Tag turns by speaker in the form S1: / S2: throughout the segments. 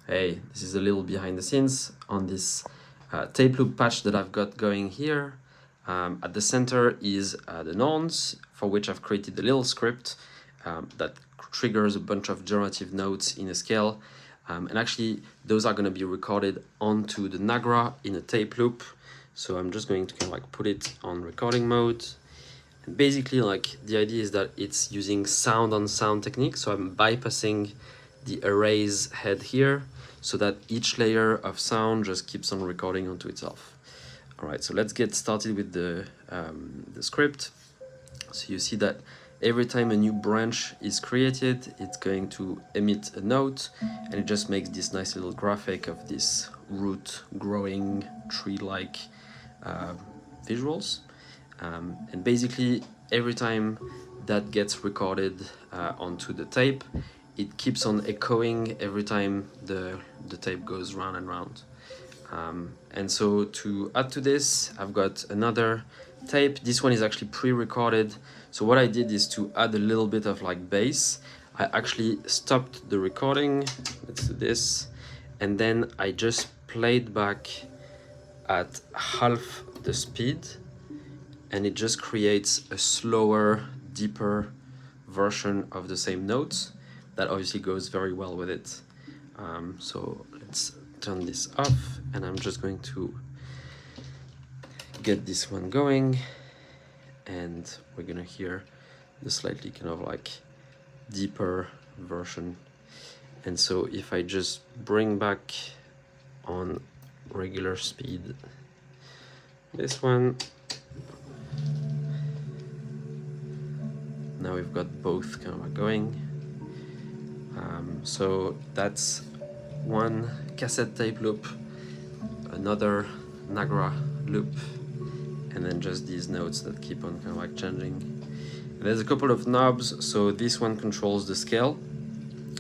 S1: Hey, this is a little behind the scenes on this tape loop patch that I've got going here. At the center is the Norns, for which I've created a little script that triggers a bunch of generative notes in a scale. And actually, those are going to be recorded onto the Nagra in a tape loop. So I'm just going to kind of like put it on recording mode. And basically, like, the idea is that it's using sound on sound technique. So I'm bypassing the arrays head here so that each layer of sound just keeps on recording onto itself. All right, so let's get started with the script. So you see that every time a new branch is created, it's going to emit a note, and it just makes this nice little graphic of this root growing tree-like visuals. And basically, every time that gets recorded onto the tape, it keeps on echoing every time the tape goes round and round. And so to add to this, I've got another tape. This one is actually pre-recorded. So what I did is to add a little bit of like bass. I actually stopped the recording. Let's do this. And then I just played back at half the speed, and it just creates a slower, deeper version of the same notes that obviously goes very well with it. So let's turn this off, and I'm just going to get this one going, and we're gonna hear the slightly kind of like deeper version. And so if I just bring back on regular speed this one, now we've got both kind of going. So that's one cassette tape loop, another Nagra loop, and then just these notes that keep on kind of like changing. And there's a couple of knobs. So this one controls the scale.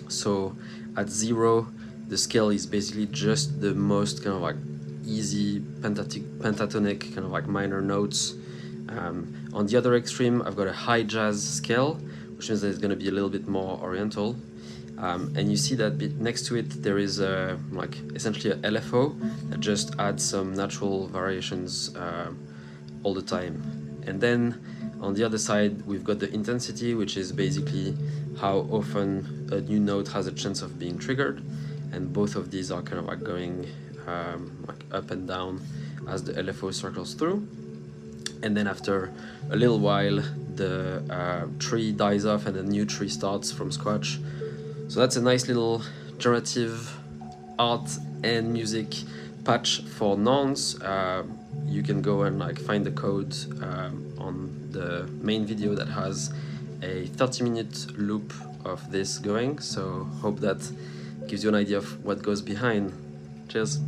S1: So at 0, the scale is basically just the most kind of like easy pentatonic kind of like minor notes. On the other extreme, I've got a Hijaz scale, which means that it's going to be a little bit more oriental. And you see that next to it there is like essentially a LFO that just adds some natural variations all the time. And then on the other side we've got the intensity, which is basically how often a new note has a chance of being triggered, and both of these are kind of like going like up and down as the LFO circles through. And then after a little while the tree dies off and a new tree starts from scratch. So that's a nice little generative art and music patch for Norns. You can go and like find the code on the main video that has a 30-minute loop of this going. So hope that gives you an idea of what goes behind. Cheers.